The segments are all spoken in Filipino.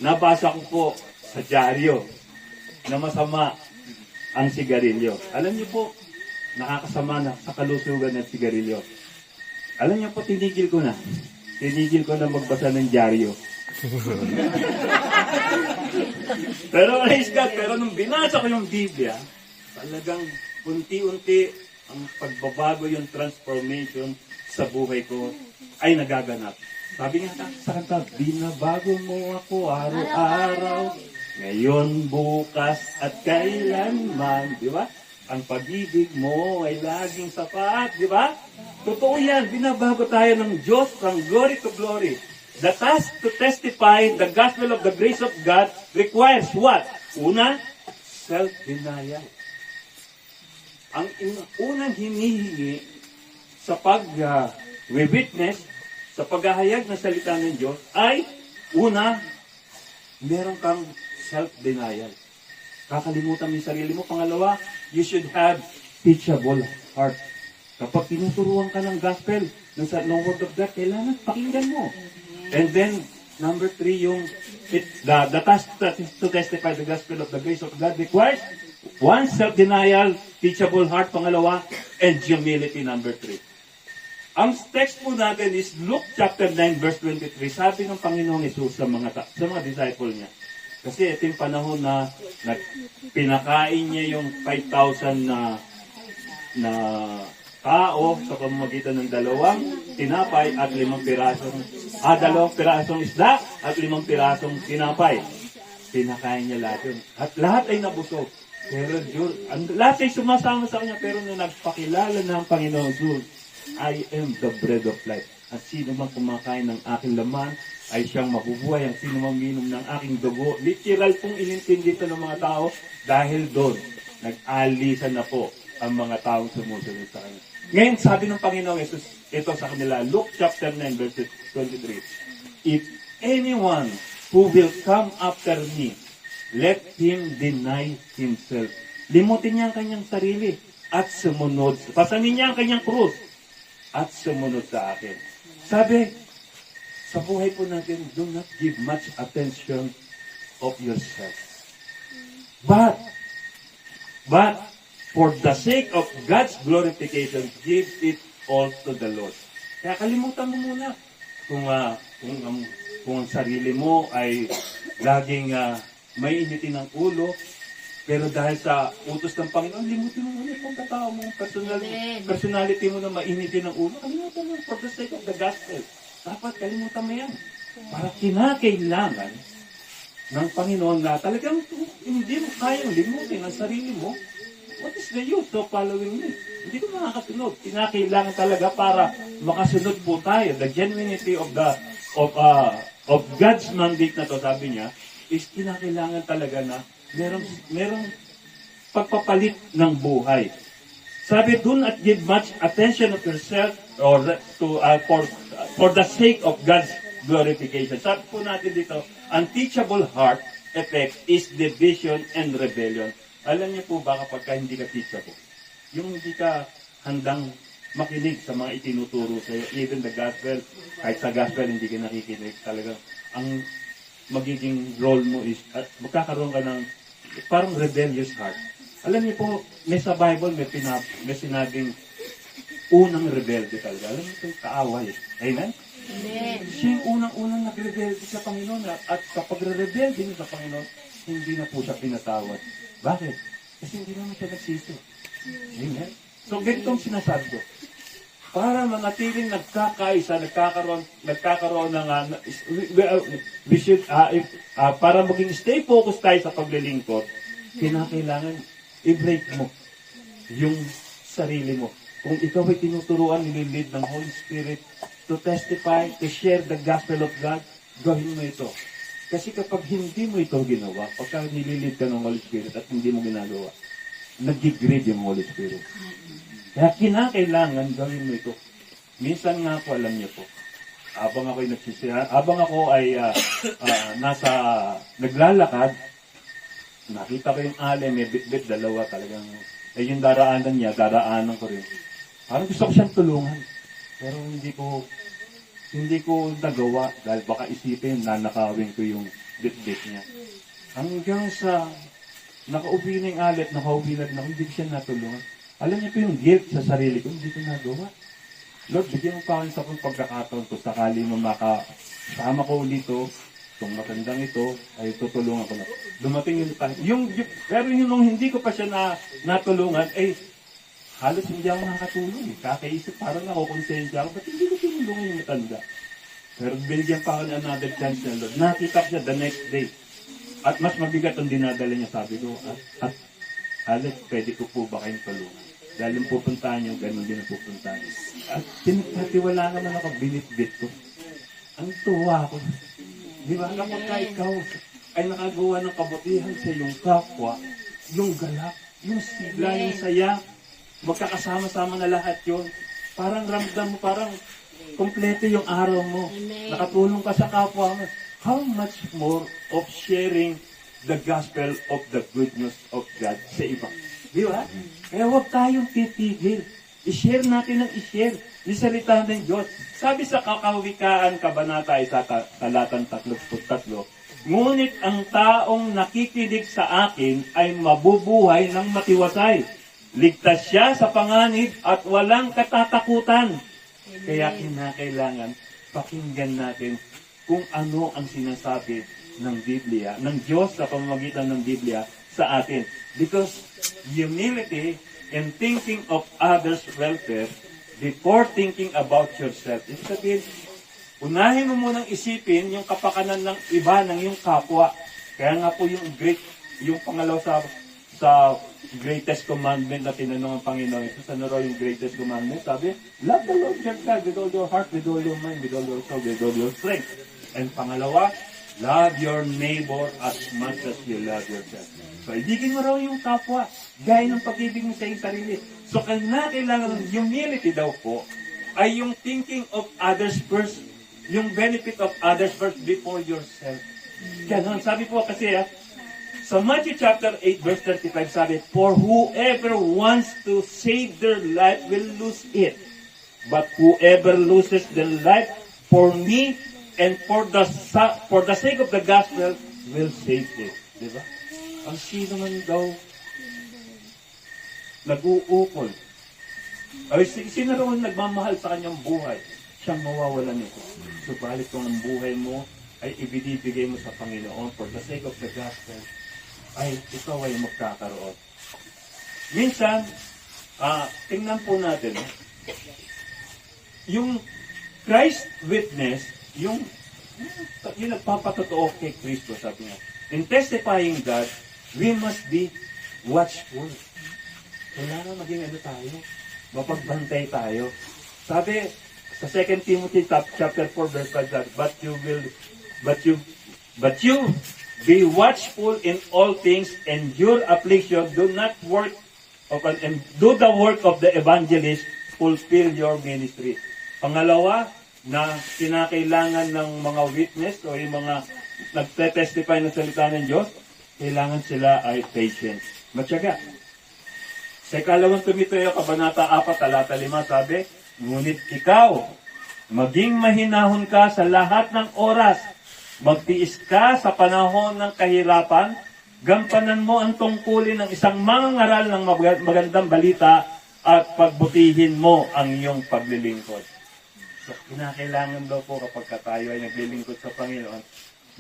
nabasa ko po sa dyaryo na masama ang sigarilyo. Alam niyo po, nakakasama na sa kalusugan ng sigarilyo. Alam niyo po, tinigil ko na. Tinigil ko na magbasa ng dyaryo. Pero praise God, pero nung binasa ko yung Biblia, talagang unti-unti ang pagbabago, yung transformation sa buhay ko ay nagaganap. Sabi nga sa kanta, binabago mo ako araw-araw, ngayon, bukas at kailanman, di ba? Ang pag-ibig mo ay laging sapat, di ba? Totoo yan, binabago tayo ng Diyos from glory to glory. The task to testify the gospel of the grace of God requires what? Una, self-denial. Ang unang hinihingi sa pag-witness, sa paghahayag ng salita ng Diyos, ay una, meron kang self-denial. Kakalimutan mo yung sarili mo. Pangalawa, you should have teachable heart. Kapag tinuturuan ka ng gospel, ng word of God, kailangan pakinggan mo. And then, number 3, the task to testify the gospel of the grace of God requires one, self-denial, teachable heart, pangalawa, and humility, number 3. Ang text po natin is Luke chapter 9, verse 23. Sabi ng Panginoong Hesus sa mga disciple niya. Kasi ito yung panahon na pinakain niya yung 5,000 na tao sa pamamagitan ng 2 tinapay at 5 pirasong 2 pirasong isda at 5 pirasong tinapay. Pinakain niya lahat yun. At lahat ay nabusog. Pero lahat ay sumasama sa kanya. Pero nung nagpakilala na ang Panginoon Jesus, I am the bread of life. At sino man kumakain ng aking laman ay siyang mabubuhay. Ang sino man minom ng aking dugo. Literal pong inintindi ito ng mga tao dahil doon nag-alisan na po ang mga taong sumusunod sa kanya. Ngayon, sabi ng Panginoong Jesus, ito sa kanila, Luke chapter 9, verse 23. If anyone who will come after me, let him deny himself. Limutin niya ang kanyang sarili at sumunod. Pasanin niya ang kanyang krus at sumunod sa akin. Sabi, sa buhay po natin, do not give much attention of yourself. But, for the sake of God's glorification, give it all to the Lord. Kaya kalimutan mo muna kung ang sarili mo ay laging may initin ng ulo, pero dahil sa utos ng Panginoon, limutin mo muna yung pagkatao mo, personality mo na mainitin ng ulo, kalimutan mo for the sake of the gospel. Dapat kalimutan mo yan. Para kinakailangan ng Panginoon na talagang hindi mo kayang limutin ang sarili mo, what is the use of following me? Hindi ko makakasunod. Kinakailangan talaga para makasunod po tayo. The genuinity of God's mandate na to, sabi niya, is kinakailangan talaga na merong pagpapalit ng buhay. Sabi, do not give much attention of yourself or for the sake of God's glorification. Sabi po natin dito, unteachable heart effect is division and rebellion. Alam niyo po ba kapag hindi ka teachable? Yung hindi ka handang makinig sa mga itinuturo sa iyo, even the gospel, kahit sa gospel hindi ka nakikinig, talagang ang magiging role mo is, magkakaroon ka ng parang rebellious heart. Alam niyo po, may sa Bible, may sinabing unang rebelde talaga. Alam niyo ito, kaaway. Amen? Amen. Siya yung unang-unang nagrebelde sa Panginoon at kapag rebelde niya sa Panginoon, hindi na po siya pinatawad. Bakit? Kasi hindi naman siya nagsisi. Amen? So, ganito ang sinasabi ko. Para manatiling nagkakaisa, nagkakaroon ng, we should, para maging stay focused tayo sa paglilingkod, kinakailangan i-break mo yung sarili mo. Kung ikaw ay tinuturuan, nililid ng Holy Spirit to testify, to share the gospel of God, gawin mo ito. Kasi kapag hindi mo ito ginawa, pagka nililid ka ng Holy Spirit at hindi mo ginagawa, nag-degrade yung Holy Spirit. Kaya kinakailangan gawin mo ito. Minsan nga po, alam niyo po, habang ako ay naglalakad, nakita ko yung alay, may bit-bit, dalawa talagang, yung daraanan niya, daraanan ko rin. Parang gusto ko siyang tulungan. Pero hindi ko hindi ko nagawa dahil baka isipin nanakawin ko yung bit-bit niya. Hanggang sa nakauwi na yung alit, nakauwi na rin ako, hindi ko siya natulungan. Alam niyo po yung guilt sa sarili ko, hindi ko nagawa. Lord, bigyan mo pa akin sa kung pagkakataon ko, sakali mo makasama ko ulito, itong matandang ito, ay tutulungan ko na. Dumating yung pero yung nung hindi ko pa siya natulungan, halos hindi ako nakakatulong. Kakaisip, parang nakukonsensya ako, ba't hindi ko tinulungan yung matanda? Pero binigyan pa ako ng another chance na Lord. Nakita ko siya the next day. At mas mabigat ang dinadala niya, sabi ko, Alex, pwede ko po ba kayong tulungan? Dahil yung pupuntahan niyo, ganun din ang pupuntahan niyo. At tinatiwala naman ako, binitbit ko. Ang tuwa ko. Di ba? Kapag ka ikaw ay nakagawa ng kabutihan sa iyong kapwa, yung galak, yung sigla, yung saya, magkakasama-sama na lahat yun. Parang ramdam mo, parang kompleto yung araw mo. Nakatulong ka sa kapwa mo. How much more of sharing the gospel of the good news of God sa iba? Di ba? Kaya huwag tayong titigil. I-share natin ang i-share. Yung salita ng Diyos. Sabi sa Kakawikaan, Kabanata 1, talatang 33, ngunit ang taong nakikinig sa akin ay mabubuhay ng matiwasay. Ligtas siya sa panganib at walang katatakutan. Kaya kinakailangan pakinggan natin kung ano ang sinasabi ng Biblia, ng Diyos sa pamamagitan ng Biblia sa atin. Because humility and thinking of others' welfare before thinking about yourself. Ibig sabihin, unahin mo munang isipin yung kapakanan ng iba, ng iyong kapwa. Kaya nga po yung pangalaw sa greatest commandment na tinanong ang Panginoon. Ito sa raw yung greatest commandment. Sabi, love the Lord your God with all your heart, with all your mind, with all your soul, with all your strength. And pangalawa, love your neighbor as much as you love yourself. So, ibigin mo raw yung kapwa, gaya ng pag-ibig mo sa iyong sarili. So, kailangan ng humility daw po, ay yung thinking of others first, yung benefit of others first before yourself. Ganon, sabi po kasi, sa Matthew chapter 8, verse 35, sabi, for whoever wants to save their life will lose it. But whoever loses their life for me and for the sake of the gospel will save it. Diba? Ang sino man daw nag-uukol, ay sino raw nagmamahal sa kanyang buhay, siyang mawawalan nito. Subalit kung ang buhay mo ay ibinibigay mo sa Panginoon for the sake of the gospel, ay ikaw ay magkakaroon. Minsan, tingnan po natin, yung Christ witness, yung nagpapatotoo kay Kristo, sabi niya, in testifying God, we must be watchful. Kailangan maging tayo, mapagbantay tayo. Sabi sa 2 Timothy chapter 4 verse 5, but you be watchful in all things, endure affliction, do the work of the evangelist, fulfill your ministry. Pangalawa, na kinakailangan ng mga witness o yung mga nagte-testify ng salita ng Diyos, kailangan sila ay patient. Matyaga. Sa ikalawang Timoteo, Kabanata 4, talata 5, sabi, ngunit ikaw, maging mahinahon ka sa lahat ng oras, magtiis ka sa panahon ng kahirapan, gampanan mo ang tungkulin ng isang mangangaral ng magandang balita at pagbutihin mo ang iyong paglilingkod. So, kinakailangan daw po kapag tayo ay naglilingkod sa Panginoon,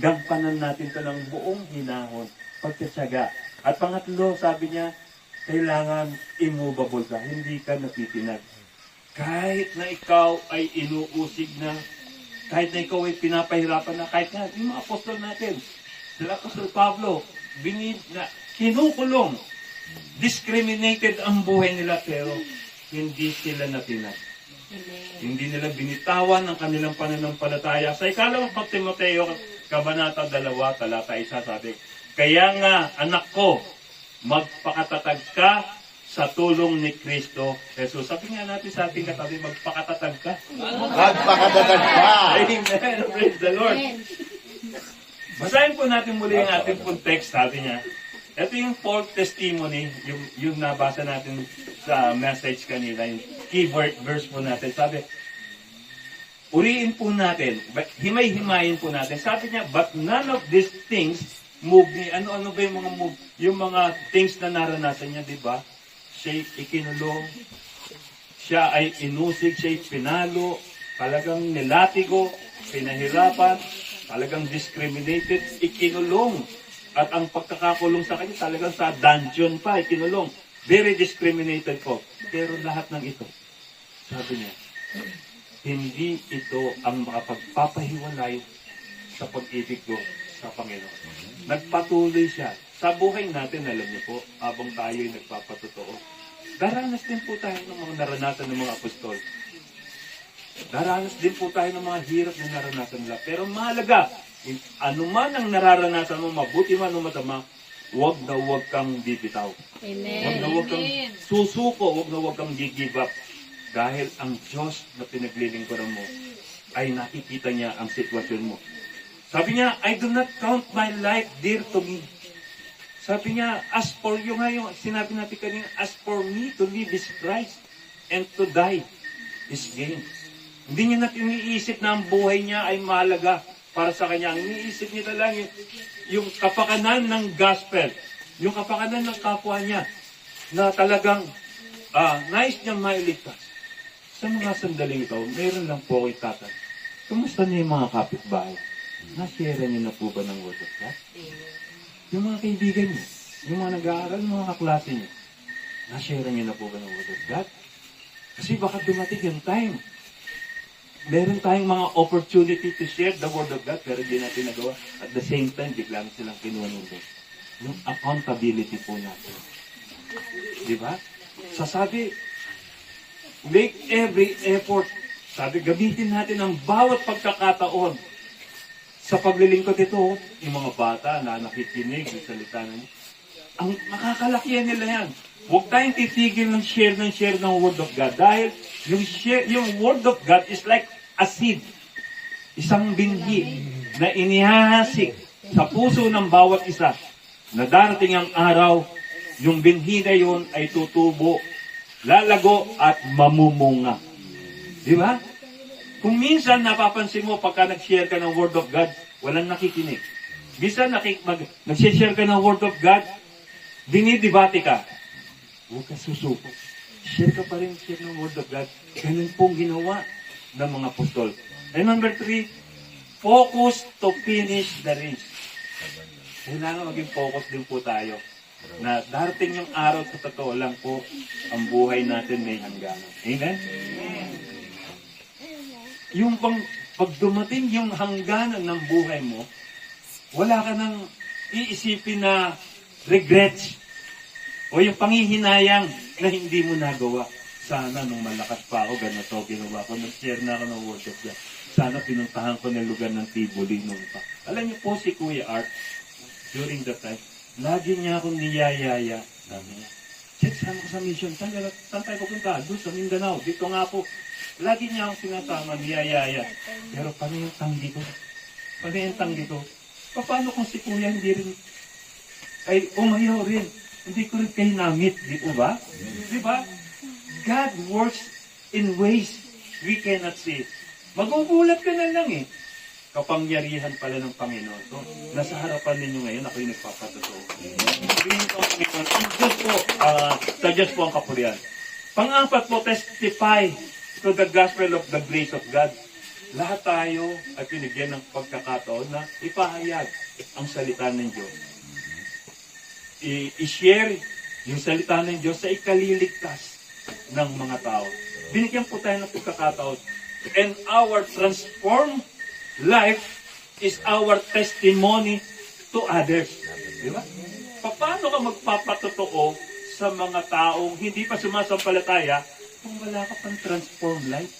gampanan natin ito ng buong hinahon, pagtsatsaga. At pangatlo, sabi niya, kailangan immovable ka, hindi ka natitinag. Kahit na ikaw ay inuusig na, kahit na ikaw ay pinapahirapan na, kahit na yung mga apostol natin, sila Apostol Pablo, kinukulong, discriminated ang buhay nila, pero hindi sila natinag. Hindi nila binitawan ang kanilang pananampalataya. Sa ikalawang Timoteo, Kabanata 2, talata 1, sabi, kaya nga, anak ko, magpakatatag ka sa tulong ni Kristo Jesus. Sabi nga natin sa ating katabi, magpakatatag ka. Magpakatatag ka. Amen. Praise the Lord. Basahin po natin muli ang ating pong text, sabi niya. Ito yung fourth testimony, yung nabasa natin sa message kanina, yung key verse po natin. Sabi, uriin po natin, himay-himayin po natin. Sabi niya, but none of these things move me. Ano ba yung mga move? Yung mga things na naranasan niya, di ba? Siya'y ikinulong, siya ay inusig, siya'y pinalo, talagang nilatigo, pinahirapan, talagang discriminated, ikinulong. At ang pagkakakulong sa kanya, talagang sa dungeon pa, ikinulong. Very discriminated po. Pero lahat ng ito, sabi niya, hindi ito ang makapagpapahiwalay sa pag-ibig ko sa Panginoon. Nagpatuloy siya. Sa buhay natin, alam niyo po, habang tayo'y nagpapatotoo, daranas din po tayo ng mga naranasan ng mga apostol. Daranas din po tayo ng mga hirap na naranasan nila. Pero mahalaga, anuman ang nararanasan mo, mabuti man o masama, huwag na huwag kang bibitaw. Amen. Huwag na huwag kang susuko, huwag na huwag kang give up. Dahil ang Diyos na pinaglilingkuran mo ay nakikita niya ang sitwasyon mo. Sabi niya, I do not count my life dear to me. Sabi niya, as for you nga yung sinabi natin kanina, as for me to live is Christ and to die is gain. Hindi niya natin iniisip na ang buhay niya ay mahalaga para sa kanya. Ang iniisip niya lang yung kapakanan ng gospel, yung kapakanan ng kapwa niya na talagang nais niyang mailigtas. Sa mga sandaling ito, mayroon lang po ako itatanong. Kumusta niyo yung mga kapitbahay? Na-share niyo na po ba ng Word of God? Yung mga kaibigan niyo, yung mga nag-aaral, yung mga kaklase niyo, na-share niyo na po ba ng Word of God? Kasi baka dumating yung time. Meron tayong mga opportunity to share the Word of God, pero hindi natin nagawa. At the same time, biglang silang kinuha ng Diyos. Yung accountability po natin. Di ba? Sasabi, make every effort. Sabi, gamitin natin ang bawat pagkakataon sa paglilingkod ito. Yung mga bata na nakikinig ng salita na niya, ang makakalakihan nila yan. Huwag tayong titigil ng share ng Word of God. Dahil yung Word of God is like a seed. Isang binhi na inihahasik sa puso ng bawat isa. Na darating ang araw, yung binhi na yun ay tutubo, lalago at mamumunga. Di ba? Kung minsan napapansin mo pagka nag-share ka ng Word of God, walang nakikinig. Minsan nag-share ka ng Word of God, dinidibate ka. Huwag ka susuko. Share ka pa rin share ng Word of God. Ganun pong ginawa ng mga apostol. And number 3, focus to finish the race. Kailangan maging focus din po tayo na darating yung araw sa totoo lang po ang buhay natin may hangganan. Amen? Yung pag dumating yung hangganan ng buhay mo, wala ka nang iisipin na regrets o yung panghihinayang na hindi mo nagawa. Sana nung malakas pa ako, ganito ginawa ko, nag-share na ako ng Word of God. Sana pinuntahan ko ng lugar ng Tiboli noon pa. Alam niyo po si Kuya Art, during that time, lagi niya akong niyayaya. Sabi niya, Chet, sama ko sa mission. Saan tayo pupunta? Doon sa Mindanao. Dito nga po. Lagi niya akong sinasama, niyayaya. Pero paano yung tanggi ko? Paano yung tanggi ko? Paano kung si Kuya hindi rin ay umayaw rin? Hindi ko rin kayo namit. Di po ba? Di ba? God works in ways we cannot see. Magugulat ka na lang eh. Kapangyarihan pala ng Panginoon. So, nasa harapan ninyo ngayon, ako yung nagpapatotoo. Sabihin ko ang Panginoon, ang Diyos po, sa Diyos po ang kapurihan. Pang-apat po, testify to the gospel of the grace of God. Lahat tayo ay pinigyan ng pagkakataon na ipahayag ang salita ng Diyos. I-share yung salita ng Diyos sa ikaliligtas ng mga tao. Binigyan po tayo ng pagkakataon. And our transformed life is our testimony to others. Di ba? Paano ka magpapatotoo sa mga taong hindi pa sumasampalataya kung wala ka pang transformed life?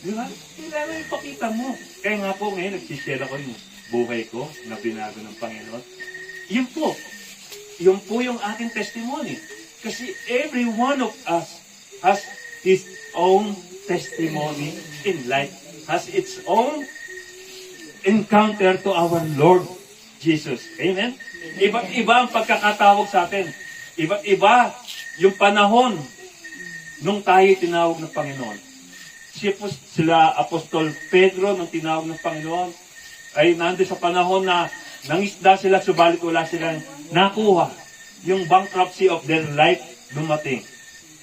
Di ba? Kailangan ipakita mo. Kaya nga po ngayon, nagsishare ako yung buhay ko na binago ng Panginoon. Yun po yung aking testimony. Kasi every one of us has his own testimony in life, has its own encounter to our Lord Jesus. Amen? Iba't iba ang pagkakatawag sa atin. Iba't iba yung panahon nung tayo tinawag ng Panginoon. sila Apostol Pedro nung tinawag ng Panginoon ay nandun sa panahon na nangisda sila subalit wala silang nakuha. Yung bankruptcy of their life dumating.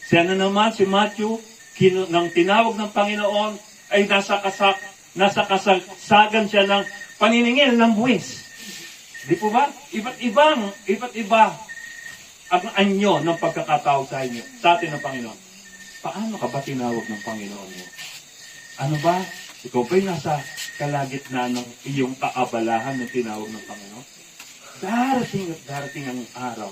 Siya na naman, si Matthew, nang tinawag ng Panginoon ay nasa kasagsagan siya ng paniningil ng buwis. Di po ba? Iba't iba ang anyo ng pagkakatawag sa inyo, sa atin ng Panginoon. Paano ka ba tinawag ng Panginoon mo? Ano ba? Ikaw ba'y nasa kalagitnaan ng iyong kaabalahan ng tinawag ng Panginoon? Darating at darating ang araw.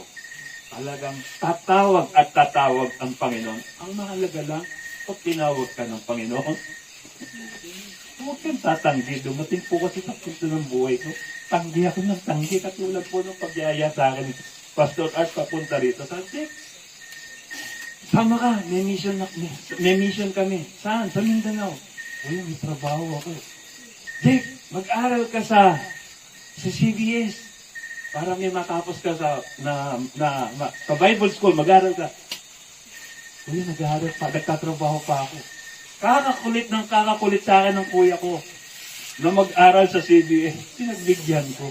Talagang tatawag ang Panginoon. Ang mahalaga lang, pag tinawag ka ng Panginoon, huwag kang tatanggi. Dumating po kasi sa punto ng buhay ko. Tanggi ako ng tanggi. Katulad po ng pagyaya sa akin. Pastor Art, papunta rito. Sabi, sama ka. May mission kami. Saan? Sa Mindanao. Uy, may trabaho ako. Jake, mag-aral ka sa CBS. Para may matapos ka sa Bible school, mag-aral ka. Uy, nag-aral pa. Nagtatrabaho pa ako. Kakakulit sa akin ng kuya ko na mag-aral sa CBS. Pinagbigyan ko.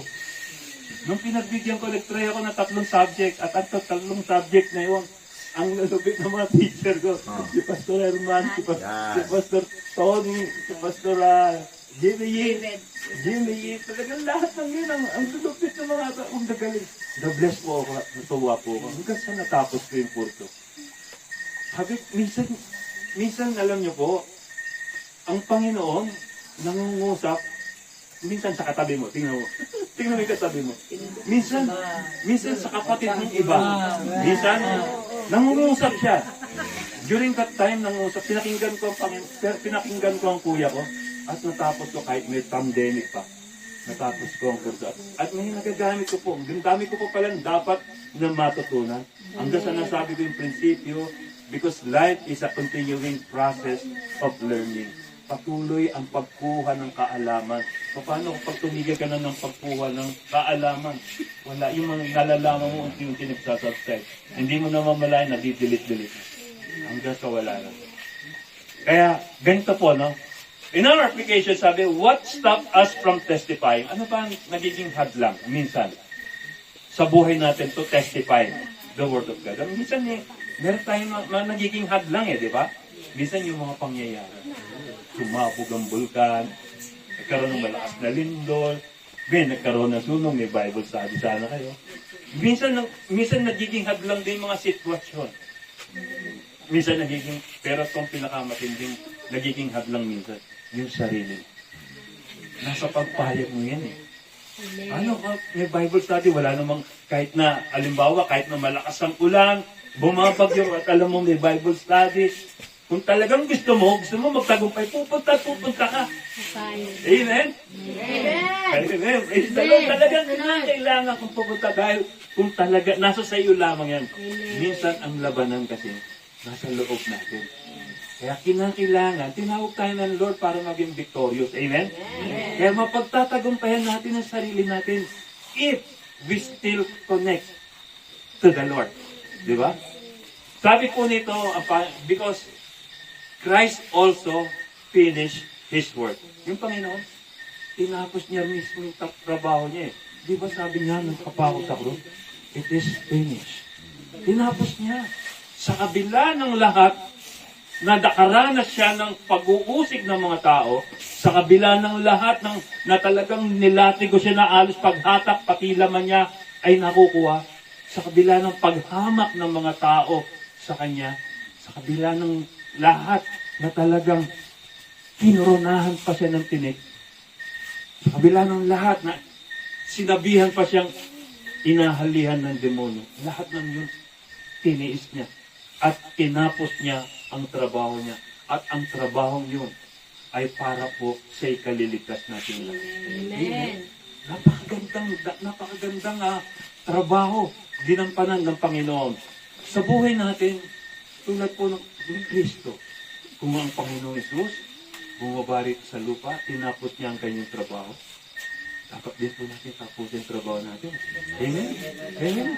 Nung pinagbigyan ko, nag-try ako ng 3 subject. At ang 3 subject na yun, ang nalubit ng mga teacher ko. Si Pastor Herman, si Pastor Tony, si Pastor Jimmy. Talagang lahat ng yun, ang lulupit ng mga ang nagaling. Na-bless po ako, natuwa po ako. Hanggang sa natapos ko yung kurso. Sabi, minsan alam niyo po, ang Panginoon, nangungusap, minsan sa katabi mo, tingnan mo yung katabi mo. Minsan sa kapatid ng iba. Minsan, nangungusap siya. During that time, nangungusap, pinakinggan ko ang kuya ko, at natapos ko kahit may pandemic pa. Natapos ko ang kurso. At may nagagamit ko po. Ang dami ko po pala dapat na matutunan. Hanggang sa nasabi ko yung prinsipyo, because life is a continuing process of learning. Patuloy ang pagkuha ng kaalaman. Paano kung pag tumigil ka na ng pagkuha ng kaalaman? Wala. Yung mga nalalaman mo unti-unti nagsasubscribe. Hindi mo naman malayan na di-delete. Hanggang sa wala na. Kaya, ganito po, no? In our application, sabi, what stop us from testifying? Ano ba ang nagiging hadlang, minsan, sa buhay natin to testify the Word of God? Minsan, meron tayong nagiging hadlang di ba? Minsan yung mga pangyayari. Sumabog ang bulkan, nagkaroon ng malakas na lindol, nagkaroon ng sunog, may Bible study sana kayo. Minsan nagiging hadlang din mga sitwasyon. Minsan pero itong pinakamatinding, nagiging hadlang minsan. Yung sarili. Nasa pagpayag mo yan Ano ka, may Bible study, wala namang, kahit na, alimbawa, kahit na malakas ang ulan, bumabagyo, at alam mo may Bible study, kung talagang gusto mo magtagumpay, pupunta ka. Amen? Amen. Talagang kailangan kung pupunta dahil kung talaga, nasa sa iyo lamang yan. Minsan ang labanan kasi, nasa loob natin. Kaya kinakailangan, tinawag tayo ng Lord para maging victorious. Amen? Kaya mapagtatagumpayan natin ang sarili natin if we still connect to the Lord. Di ba? Sabi po nito, because Christ also finished His work. Yung Panginoon, tinapos niya mismo yung trabaho niya Di ba sabi niya, nagkapako sa krus? It is finished. Tinapos niya. Sa kabila ng lahat, na nakaranas siya ng pag-uusig ng mga tao, sa kabila ng lahat na talagang nilatigo siya na alos paghatak, pati laman niya ay nakukuha, sa kabila ng paghamak ng mga tao sa kanya, sa kabila ng lahat na talagang kinoronahan pa siya ng tinik, sa kabila ng lahat na sinabihan pa siyang inahalihan ng demonyo, lahat ng yun, tiniis niya at tinapos niya ang trabaho niya. At ang trabaho yun ay para po sa ikaliligtas natin lahat. Amen. Napakagandang trabaho, ginampanan ng Panginoon. Sa buhay natin, tulad po ng Kristo, kung ang Panginoon Jesus bumaba rito sa lupa, tinapos niya ang kanyang trabaho, dapat din po natin tapusin ang trabaho natin. Amen? Amen?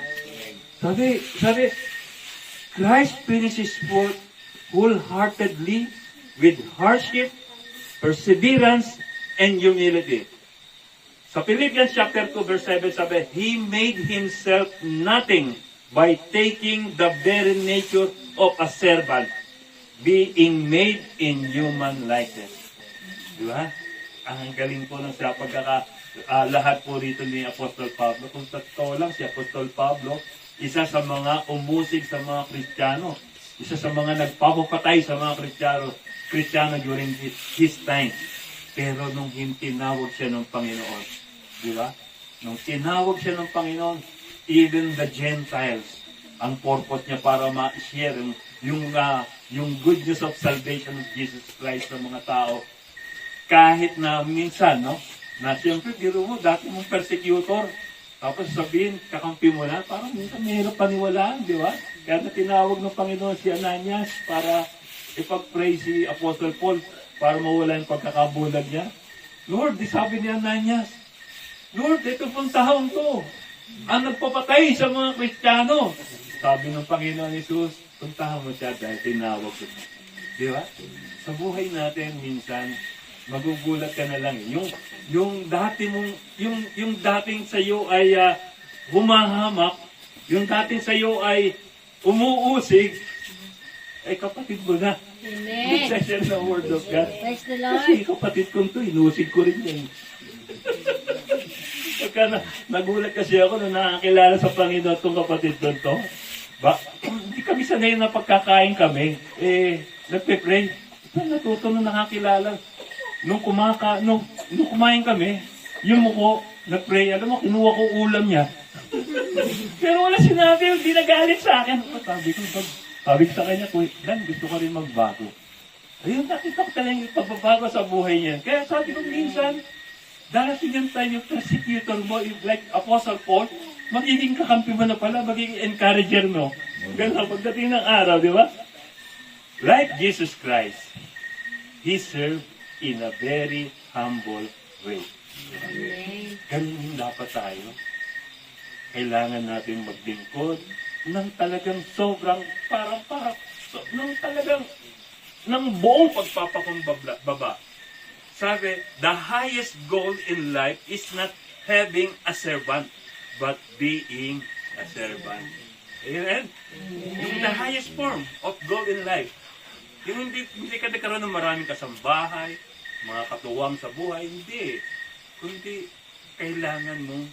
Sabi, Christ finishes work wholeheartedly with hardship, perseverance, and humility. Sa Philippians chapter 2 verse 7 sabi, He made Himself nothing by taking the very nature of a servant, being made in human likeness. Di ba? Ang galing po ng sa lahat po rito ni Apostol Pablo. Kung totoo lang, si Apostol Pablo, isa sa mga umusig sa mga Kristiyano. Isa sa mga nagpapapatay sa mga Kristiyano during his time. Pero nung tinawag siya ng Panginoon, di ba? Nung tinawag siya ng Panginoon, even the Gentiles, ang purpose niya para ma-share yung good news of salvation of Jesus Christ sa mga tao. Kahit na minsan, no? Na siyempre, biro mo, dati mong persecutor. Tapos sabihin, kakampi mo na, parang minsan mahirap paniwalaan, di ba? Kaya na tinawag ng Panginoon si Ananias para ipag-pray si Apostle Paul para mawala yung pagkakabulag niya. Lord, di sabi ni Ananias, Lord, ito pong taon to. Ang nagpapatay sa mga Kristiyano. Sabi ng Panginoon Jesus, puntahan mo siya dahil tinawag ko. Di ba? Sa buhay natin, minsan, magugulat ka na lang. Yung dating sa iyo ay humahamak, yung dating sa iyo ay umuusig, ay kapatid mo na. Amen. Nag-session ng Word of God. Praise the Lord. Kasi kapatid kong to, inusig ko rin yan. Pagka nagulat kasi ako nung nakakilala sa Panginoon itong kapatid ko to. Hindi kami sanay na pagkakain kami. Nagpe-pray. Natuto nung nakakilala. Nung kumain kami, yung muko, nag-pray. Alam mo, kinuha ko ulam niya. Pero wala sinabi, hindi nagalit sa akin. Sabi ko sa kanya, Dan, gusto ko rin magbago. Ayun, nakita ko talagang yung pagbabago sa buhay niya. Kaya sabi ko minsan, darating yung time yung persecutor mo, like Apostle Paul, magiging kakampi mo na pala, magiging encourager mo. Ganun, pagdating ng araw, di ba? Like Jesus Christ, He served in a very humble way. Amen. Ganun dapat tayo. Kailangan natin maglingkod ng talagang sobrang, ng buong pagpapakumbaba. Sabi, the highest goal in life is not having a servant, but being a servant. Amen? Yung the highest form of goal in life. Yung hindi ka nagkaroon ng maraming kasambahay, mga katuwang sa buhay, hindi. Kundi kailangan mong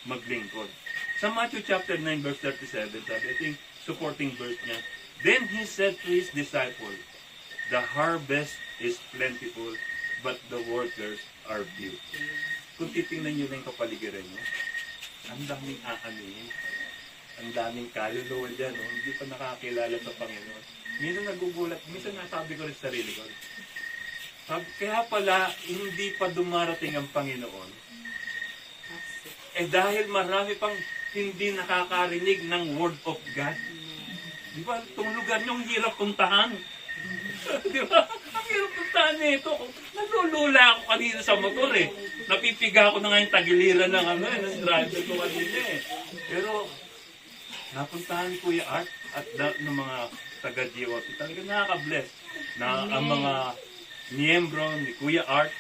maglingkod. Sa Matthew chapter 9 verse 37, sabi, I think supporting verse niya, Then He said to His disciples, The harvest is plentiful, but the workers are few. Kung titingnan nyo na yung kapaligiran nyo, ang daming aanihin, ang daming kaluluwa dyan, no? Hindi pa nakakilala sa Panginoon. Minsan nagugulat, minsan nasabi ko rin sa sarili ko, kaya pala hindi pa dumarating ang Panginoon. Dahil marami pang hindi nakakarinig ng Word of God. Di ba? Itong lugar nyo, ang hirap puntahan. Di ba? Ang hirap puntahan nito. Nalulula ako kanina sa motor eh. Napipiga ako na nga yung tagiliran ng ng driver ko kanina eh. Pero, napuntahan ni Kuya Art at ng mga taga-GWP. Talaga nakaka-bless na ang mga miyembro ni Kuya Art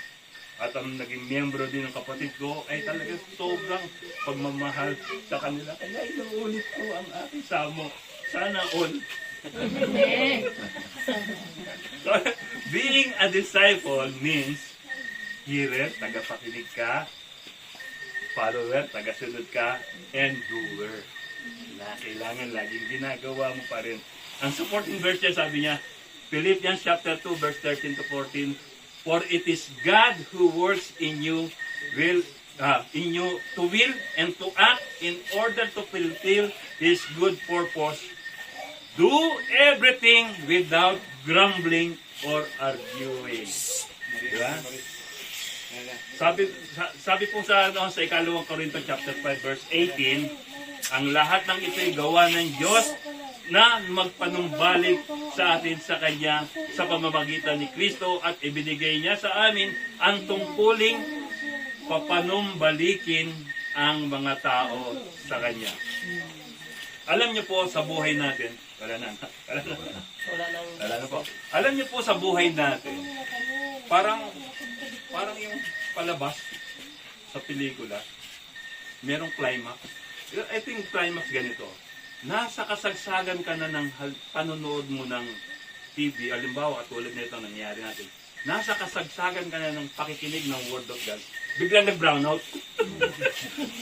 at ang naging miyembro din ng kapatid ko ay talaga sobrang pagmamahal sa kanila. Kaya inuulit ko ang aking samo. Sana all. So, being a disciple means hearer, tagapakinig ka, follower, tagasunod ka, and doer. Na kailangan laging ginagawa mo pa rin. Ang supporting verse niya, sabi niya, Philippians chapter 2 verse 13 to 14, For it is God who works in you to will and to act in order to fulfill His good purpose. Do everything without grumbling or arguing. Diba? Sabi po sa ikalawang Korinto chapter 5 verse 18, ang lahat ng ito'y gawa ng Diyos na magpanumbalik sa atin sa Kanya sa pamamagitan ni Kristo at ibinigay niya sa amin ang tungkuling papanumbalikin ang mga tao sa Kanya. Alam niyo po sa buhay natin, wala na po. Alam niyo po sa buhay natin, parang yung palabas sa pelikula, merong climax. I think climax ganito. Nasa kasagsagan ka na ng panonood mo ng TV, alimbawa, tulad nito nangyayari natin. Nasa kasagsagan ka na ng pakikinig ng Word of God, biglang nag-brown out.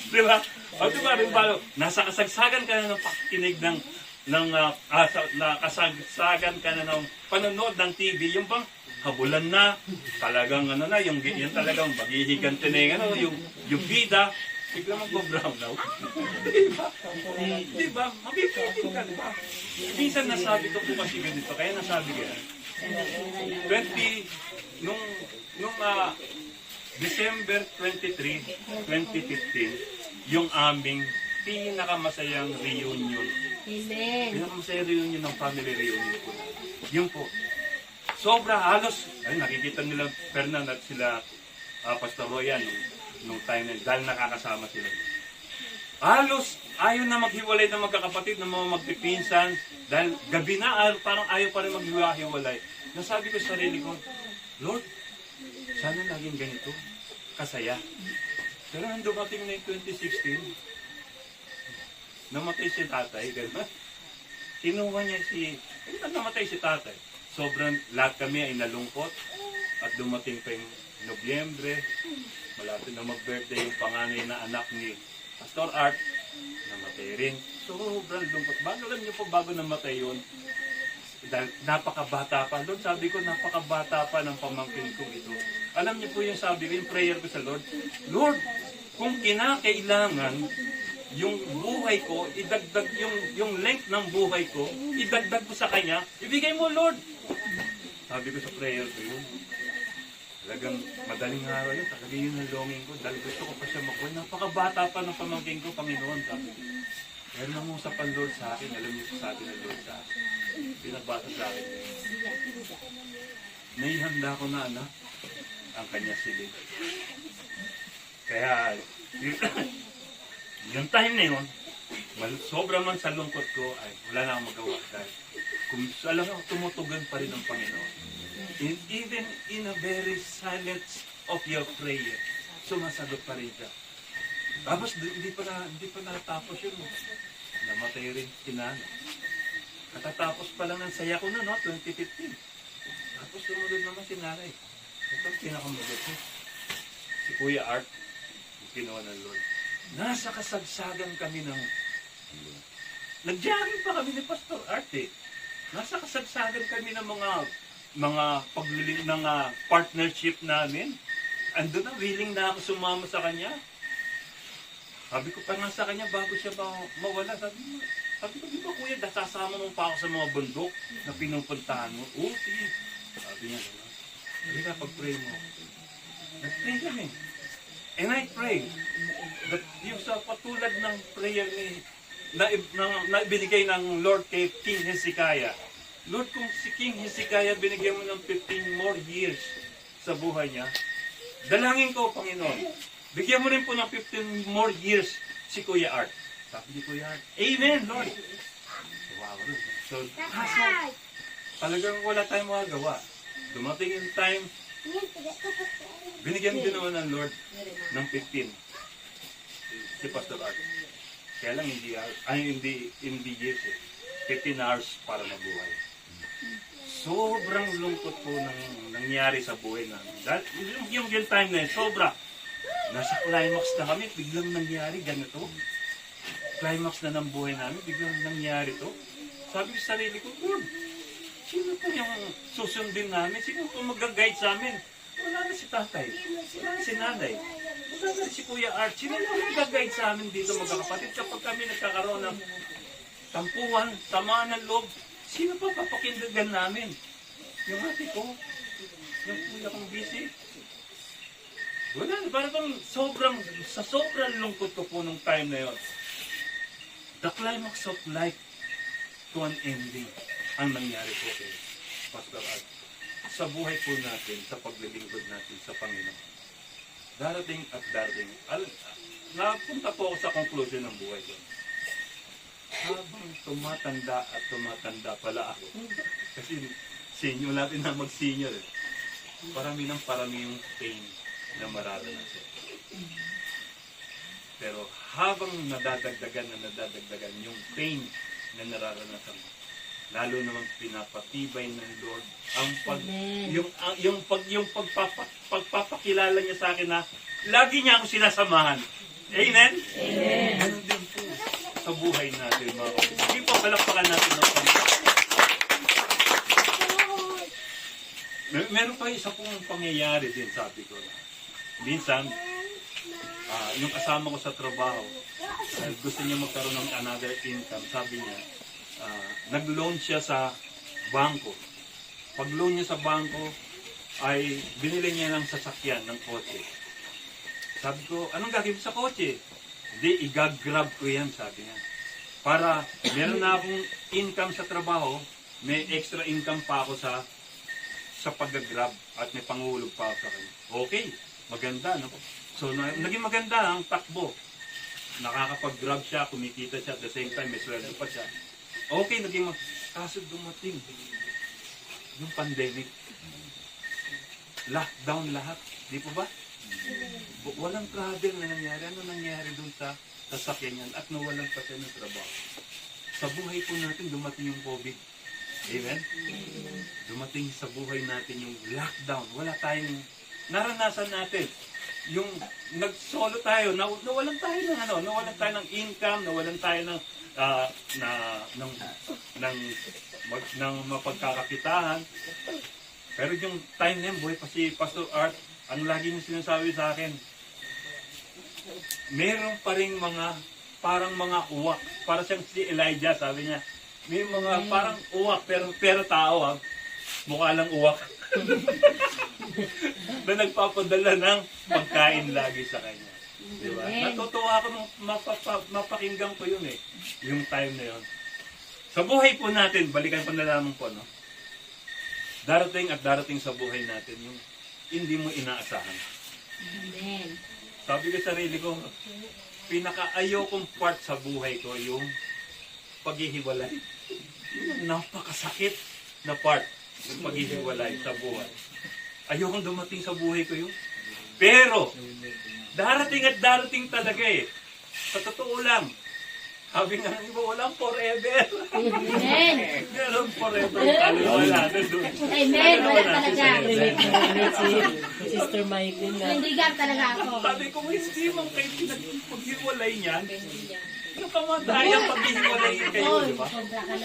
Di ba? O di ba, halimbawa, nasa kasagsagan ka na ng pakikinig kasagsagan ka na ng panonood ng TV, yung bang habulan na, talagang yung talagang maghihiganti na yung bida, biglang mag-brown out. Di ba? Mabibitin ka, di ba? Minsan nasabi ko po kasi ganito, kaya nasabi ko yan. Nung December 23, 2015, yung aming pinakamasayang reunion. Amen. Pinakamasayang reunion ng family reunion ko. Yun po. Sobra halos, nakikita nila Fernand at sila Pastor Royan nung time na yun, dahil nakakasama sila. Halos ayaw na maghiwalay ng magkakapatid, ng mga magpipinsan, dahil gabi na, parang ayaw pa rin maghiwalay. Nasabi ko sa sarili ko, Lord, sana naging ganito, kasaya. Pero nung dumating na yung 2016, namatay si tatay, gano'n. Kinuha niya namatay si tatay. Sobrang lahat kami ay nalungkot at dumating pa yung Nobyembre, malapit na mag-birthday yung panganay na anak ni Pastor Art, namatay rin. Sobrang lungkot. Alam niyo po, bago namatay yun, dahil napakabata pa. Lord, sabi ko, napakabata pa ng pamangkin kong ito. Alam niyo po yung sabi ko, yung prayer ko sa Lord, Lord, kung kinakailangan yung buhay ko, idagdag yung length ng buhay ko, idagdag ko sa Kanya, ibigay mo, Lord. Sabi ko sa prayer ko yun. Talagang madaling araw yun, talaga yun ang longing ko. Dahil gusto ko pa siya makuha. Napakabata pa ng pamangkin ko, Panginoon. Sabi ko, kaya nangusap ang Lord sa akin. Alam niyo sa akin ang Lord sa akin. Pinagbasa sa akin. Naihanda ko na, anak, ang kanya silid. Kaya, yung time na yun, sobra man sa lungkot ko, ay wala na akong magawa. Dahil, kung alam mo, tumutugan pa rin ang Panginoon. Even in a very silence of your prayer, sumasagot pa rin siya. Tapos hindi pa natapos yun. Namatay rin si Nana. Katatapos pa lang ng saya ko na, 2015. Tapos sumunod naman si Nanay. Ito ang pinakamulit ko. Si Kuya Art, yung kinuha ng Lord. Nasa kasagsagan kami ng... Nag-jogging pa kami ni Pastor Art eh. Nasa kasagsagan kami ng mga pagliling ng partnership namin. Ando na, willing na ako sumama sa kanya. Sabi ko pa nga sa kanya, bago siya mawala, sabi ko, di ba kuya, sasama mo pa ako sa mga bundok na pinupuntahan mo? Oo, sige. Sabi niya, sabi ka, pag-pray mo. Nag-pray kami. And I pray that yung sa patulad ng prayer na binigay ng Lord kay King Hezekiah, Lord, kung si King Hezekiah binigyan mo ng 15 more years sa buhay niya, dalangin ko, Panginoon, bigyan mo rin po ng 15 more years si Kuya Art. Sabi ni Kuya Art, Amen, Lord. Wow. So, talagang wala tayong magagawa. Dumating yung time, binigyan din naman ng Lord ng 15 si Pastor Art. Kaya lang hindi years eh. 15 hours para mabuhay. Sobrang lungkot po nang nangyari sa buhay namin. Yung time na yun, sobra. Nasa climax na kami, biglang nangyari ganito. Climax na ng buhay namin, biglang nangyari to. Sabi ko sa sarili ko, Lord, sino po yung susundin namin? Sino po mag-guide sa amin? Wala na si tatay, wala na si nanay, wala na si Kuya Art. Sino po mag-guide sa amin dito magkakapatid? Kapag kami nagkakaroon ng tampuhan, samaan ng loob, sino pa papakindagan namin? Yung ate ko, yung kuya kong busy. Wala na, parang sa sobrang lungkot ko po nung time na yun. The climax of life to an ending ang nangyari po kay Pastor Art. Sa buhay po natin, sa paglilingkod natin sa Panginoon. Darating at darating. Napunta po ako sa conclusion ng buhay ko. habang tumatanda at tumatanda pala ako, kasi senior, natin na mag-senior eh. Parami yung pain na mararanasan. Pero habang nadadagdagan yung pain na nararanasan mo, lalo namang pinapatibay ng Lord ang pagpapakilala niya sa akin na lagi niya ako sinasamahan. Amen? Amen. Ganun din po sa buhay natin, mga kapatid. Sige po, palakpakan natin ng Panginoon. Meron pa isa pong pangyayari din, sabi ko. Minsan, yung kasama ko sa trabaho, gusto niya magkaroon ng another income. Sabi niya, nag-loan siya sa bangko. Pag-loan niya sa bangko, ay binili niya ng sasakyan ng kotse. Sabi ko, anong gagawin sa kotse? Hindi, i-grab ko yan, sabi niya. Para meron na akong income sa trabaho, may extra income pa ako sa pag-grab at may panghulog pa ako sa kanya. Okay, maganda, no? So, naging maganda ang takbo. Nakakapag-grab siya, kumikita siya, at the same time, may sweldo pa siya. Okay, kaso dumating yung pandemic. Lockdown lahat. Di po ba? Walang travel na nangyari. Ano nangyari dun sa sasakyan niyan at nawalan pa siya ng trabaho? Sa buhay po natin, dumating yung COVID. Amen? Dumating sa buhay natin yung lockdown. Wala tayong naranasan natin. Yung nag-solo tayo, nawalan tayo ng income, nawalan tayo ng mapagkakakitaan. Pero yung time na yun, buhay pa si Pastor Art, ang lagi niya sinasabi sa akin, meron pa rin parang mga uwak. Para siyang si Elijah, sabi niya, may mga parang uwak, pero tao mukha lang uwak. Na nagpapadala ng pagkain lagi sa kanya. Diba? Natutuwa ako nung mapakinggan ko yun eh. Yung time na yun. Sa buhay po natin, balikan po na lamang po, no? Darating at darating sa buhay natin yung hindi mo inaasahan. Amen. Sabi ko sa sarili ko, pinaka-ayaw kong part sa buhay ko yung paghihiwalay. Yung napakasakit na part yung paghihiwalay sa buhay. Ayokong dumating sa buhay ko yun. Pero, darating at darating talaga eh. Sa totoo lang, sabi nga ng iba, walang forever. Amen. Meron forever. Wala na doon. Amen. Wala talaga. Sister Maylin na. Nandigan talaga ako. Sabi ko, hindi man kayo pinaghiwalay niyan. Nakamatayang paghihiwalay kayo, di ba?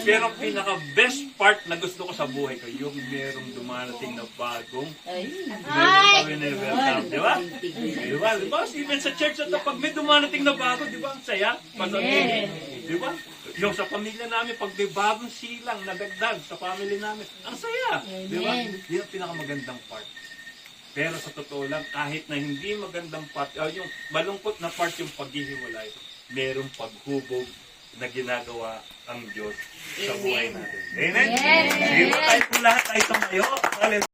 Pero pinaka-best part na gusto ko sa buhay ko, yung merong dumarating na bagong di ba? Di ba? Di ba? Even sa church at pag may dumarating na bago, di ba? Ang saya. Di ba? Yung sa pamilya namin, pag may bagong silang nadagdag sa family namin, ang saya. Di ba? Yun ang pinakamagandang part. Pero sa totoo lang, kahit na hindi magandang part, yung malungkot na part yung paghihiwalay, merong paghubog na ginagawa ang Diyos sa buhay natin. Amen? Sige po tayo po lahat ay tumayo.